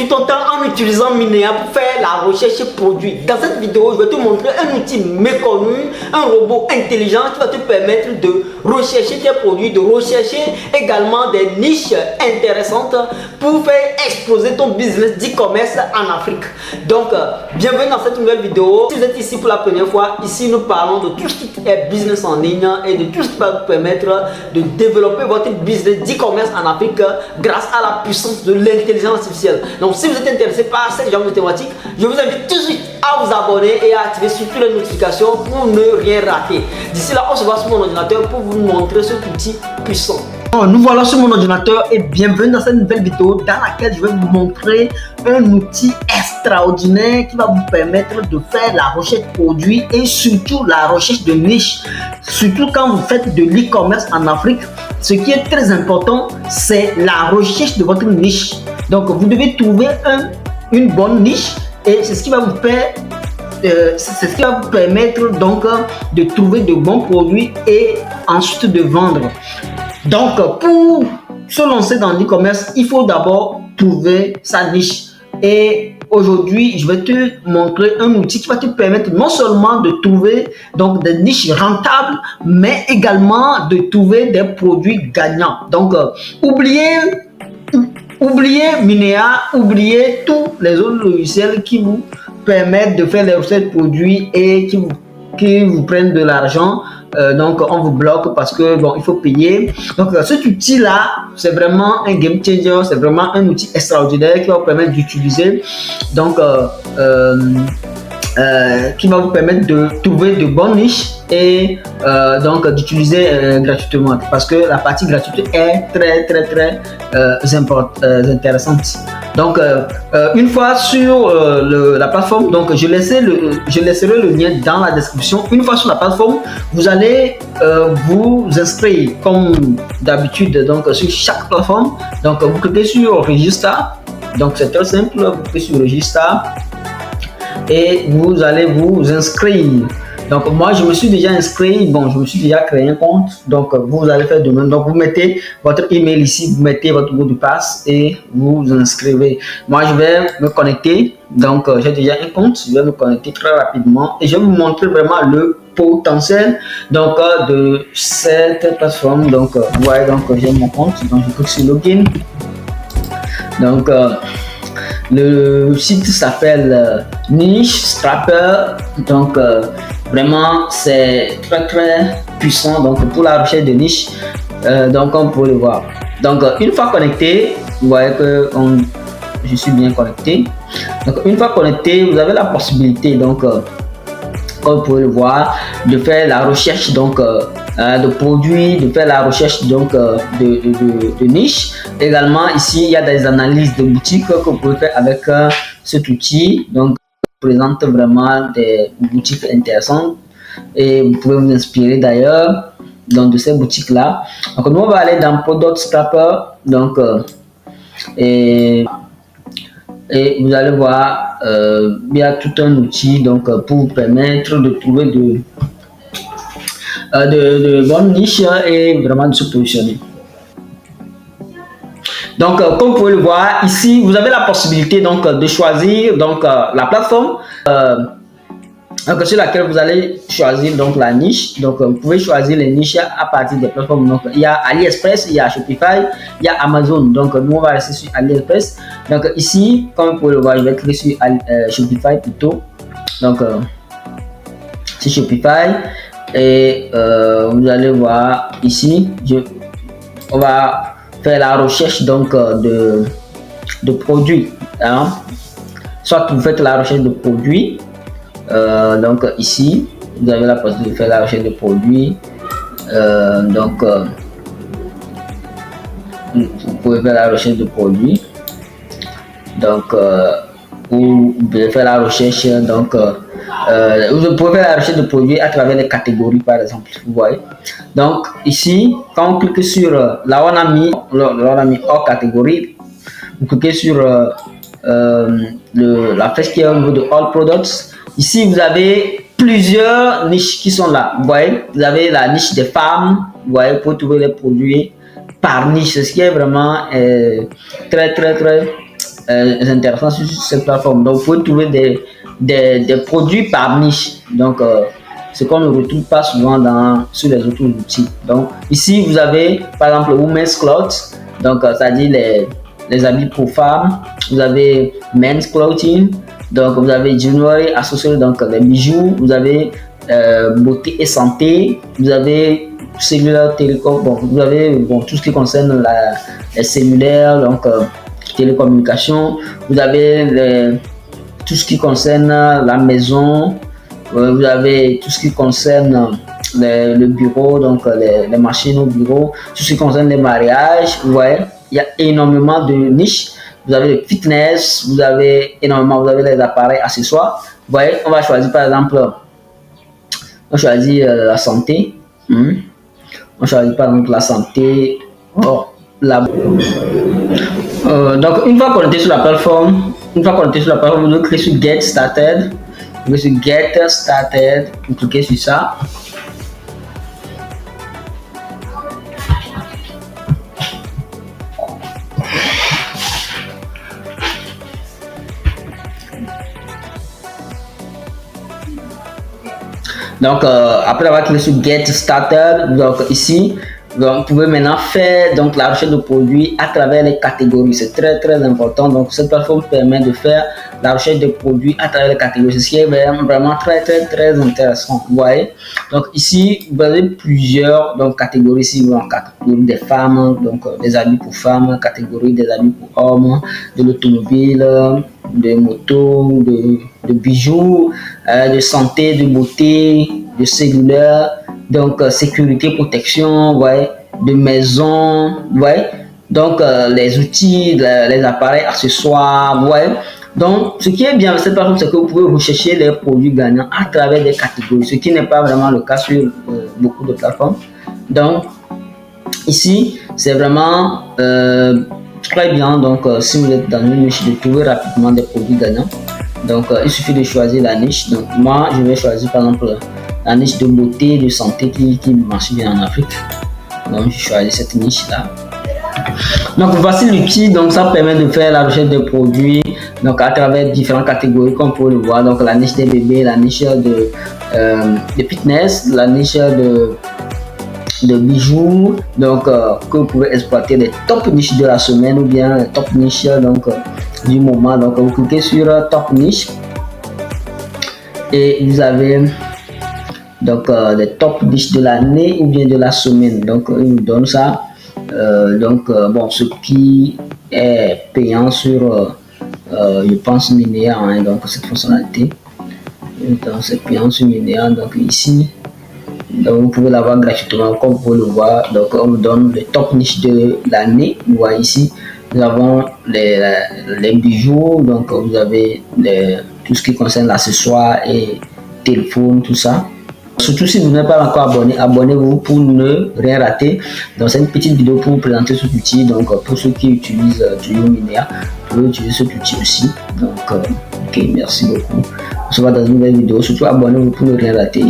aujourd'hui ton temps en utilisant Minea pour faire la recherche produit. Dans cette vidéo, je vais te montrer un outil méconnu, un robot intelligent qui va te permettre de rechercher tes produits, de rechercher également des niches intéressantes pour faire exploser ton business d'e-commerce en Afrique. Donc, bienvenue dans cette nouvelle vidéo. Si vous êtes ici pour la première fois, ici nous parlons de tout ce qui est business en ligne et de tout ce qui va vous permettre de développer votre business d'e-commerce en Afrique grâce à la puissance de l'intelligence artificielle. Donc, si vous êtes intéressé par cette genre de thématique, je vous invite tout de suite à vous abonner et à activer surtout les notifications pour ne rien rater. D'ici là, on se voit sur mon ordinateur pour vous montrer cet outil puissant. Nous voilà sur mon ordinateur et bienvenue dans cette nouvelle vidéo dans laquelle je vais vous montrer un outil extraordinaire qui va vous permettre de faire la recherche produit et surtout la recherche de niche. Surtout quand vous faites de l'e-commerce en Afrique, ce qui est très important, c'est la recherche de votre niche. Donc vous devez trouver une bonne niche et c'est ce qui va vous faire c'est ce qui va vous permettre donc de trouver de bons produits et ensuite de vendre. Donc pour se lancer dans l'e-commerce, il faut d'abord trouver sa niche. Et aujourd'hui, je vais te montrer un outil qui va te permettre non seulement de trouver donc des niches rentables, mais également de trouver des produits gagnants. Donc oubliez Minea, oubliez tous les autres logiciels qui vous permettent de faire les recettes produits et qui vous prennent de l'argent. Donc on vous bloque parce que bon, il faut payer. Donc cet outil là, c'est vraiment un game changer, c'est vraiment un outil extraordinaire qui va vous permettre d'utiliser, donc qui va vous permettre de trouver de bonnes niches et donc d'utiliser gratuitement, parce que la partie gratuite est très intéressante. Donc une fois sur la plateforme, donc je laisserai le lien dans la description. Une fois sur la plateforme, vous allez vous inscrire comme d'habitude donc sur chaque plateforme. Donc vous cliquez sur Register, donc c'est très simple, vous cliquez sur Register et vous allez vous inscrire. Donc moi je me suis déjà inscrit, bon je me suis déjà créé un compte, donc vous allez faire de même. Donc vous mettez votre email ici, vous mettez votre mot de passe et vous vous inscrivez. Moi je vais me connecter, donc j'ai déjà un compte, je vais me connecter très rapidement et je vais vous montrer vraiment le potentiel donc de cette plateforme. Donc vous voyez, donc j'ai mon compte, donc je clique sur login. Donc le site s'appelle Niche Scraper, donc vraiment c'est très puissant donc pour la recherche de niche. Donc on peut le voir. Donc une fois connecté, vous voyez que je suis bien connecté. Donc une fois connecté, vous avez la possibilité donc comme vous pouvez le voir, de faire la recherche donc de produits, de faire la recherche donc de niche. Également ici il y a des analyses de boutiques que vous pouvez faire avec cet outil. Donc présente vraiment des boutiques intéressantes et vous pouvez vous inspirer d'ailleurs donc de ces boutiques là. Donc nous on va aller dans Product Scraper, donc et vous allez voir il y a tout un outil donc pour vous permettre de trouver de bonnes niches et vraiment de se positionner. Donc comme vous pouvez le voir ici, vous avez la possibilité donc de choisir donc la plateforme donc, sur laquelle vous allez choisir donc la niche. Donc vous pouvez choisir les niches à partir des plateformes. Donc il y a AliExpress, il y a Shopify, il y a Amazon. Donc nous on va rester sur AliExpress. Donc ici, comme vous pouvez le voir, je vais cliquer sur Shopify plutôt. Donc c'est Shopify et vous allez voir ici, on va faire la recherche donc de produits, hein. Soit vous faites la recherche de produits, donc ici vous avez la possibilité de faire la recherche de produits, donc vous pouvez faire la recherche de produits, donc vous pouvez faire la recherche donc vous pouvez faire la recherche de produits à travers les catégories par exemple, vous voyez. Donc ici quand on clique sur là on a mis hors catégorie, vous cliquez sur la flèche qui est au niveau de All Products. Ici vous avez plusieurs niches qui sont là, vous voyez. Vous avez la niche des femmes, vous voyez, pour trouver les produits par niche, ce qui est vraiment très intéressants sur cette plateforme. Donc, vous pouvez trouver des produits par niche. Donc, ce qu'on ne retrouve pas souvent sur les autres outils. Donc, ici, vous avez, par exemple, Women's Clothes. Donc, c'est-à-dire les habits pour femmes. Vous avez Men's Clothing. Donc, vous avez Jewelry associé, donc les bijoux. Vous avez beauté et santé. Vous avez cellulaire télécom. Bon, vous avez tout ce qui concerne les cellulaires, donc télécommunications. Vous avez tout ce qui concerne la maison. Vous avez tout ce qui concerne le bureau, donc les machines au bureau. Tout ce qui concerne les mariages. Vous voyez, il y a énormément de niches. Vous avez le fitness, vous avez énormément, vous avez les appareils accessoires. Vous voyez, on va choisir par exemple, on choisit la santé. On choisit par exemple la santé. Bon, donc une fois qu'on est sur la plateforme, vous devez cliquer sur Get Started. Vous cliquez sur Get Started, vous cliquez sur ça. Donc, après avoir cliqué sur Get Started, donc ici, donc, vous pouvez maintenant faire donc, la recherche de produits à travers les catégories. C'est très très important. Donc, cette plateforme permet de faire la recherche de produits à travers les catégories. C'est ce qui est vraiment très très très intéressant. Vous voyez? Donc, ici, vous avez plusieurs donc, catégories. Ici, vous avez catégorie des femmes, donc des habits pour femmes, catégorie des habits pour hommes, de l'automobile, de motos, de bijoux, de santé, de beauté, de cellulaire, donc sécurité, protection, ouais, de maison, ouais, donc les outils, les appareils, accessoires, ouais. Donc, ce qui est bien avec cette plateforme, c'est que vous pouvez rechercher les produits gagnants à travers des catégories, ce qui n'est pas vraiment le cas sur beaucoup de plateformes. Donc, ici, c'est vraiment très bien. Donc, si vous êtes dans une niche, de trouver rapidement des produits gagnants. Donc, il suffit de choisir la niche. Donc, moi, je vais choisir par exemple la niche de beauté, de santé qui marche bien en Afrique. Donc, je choisis cette niche-là. Donc, voici l'outil. Donc, ça permet de faire la recherche de produits donc, à travers différentes catégories, comme vous le voir. Donc, la niche des bébés, la niche de fitness, la niche de bijoux, donc que vous pouvez exploiter les top niches de la semaine ou bien les top niches donc du moment. Donc vous cliquez sur top niche et vous avez donc les top niches de l'année ou bien de la semaine. Donc il nous donne ça. Bon, ce qui est payant sur je pense Minéa, hein, donc cette fonctionnalité. Donc c'est payant sur Minéa. Donc ici, donc vous pouvez l'avoir gratuitement comme vous pouvez le voir. Donc on vous donne les top niches de l'année. Vous voyez ici, nous avons les bijoux. Donc vous avez tout ce qui concerne l'accessoire et téléphone, tout ça. Surtout si vous n'êtes pas encore abonné, abonnez-vous pour ne rien rater. Donc c'est une petite vidéo pour vous présenter cet outil. Donc pour ceux qui utilisent Minéa, vous pouvez utiliser cet outil aussi. Donc ok, merci beaucoup. On se voit dans une nouvelle vidéo. Surtout abonnez-vous pour ne rien rater.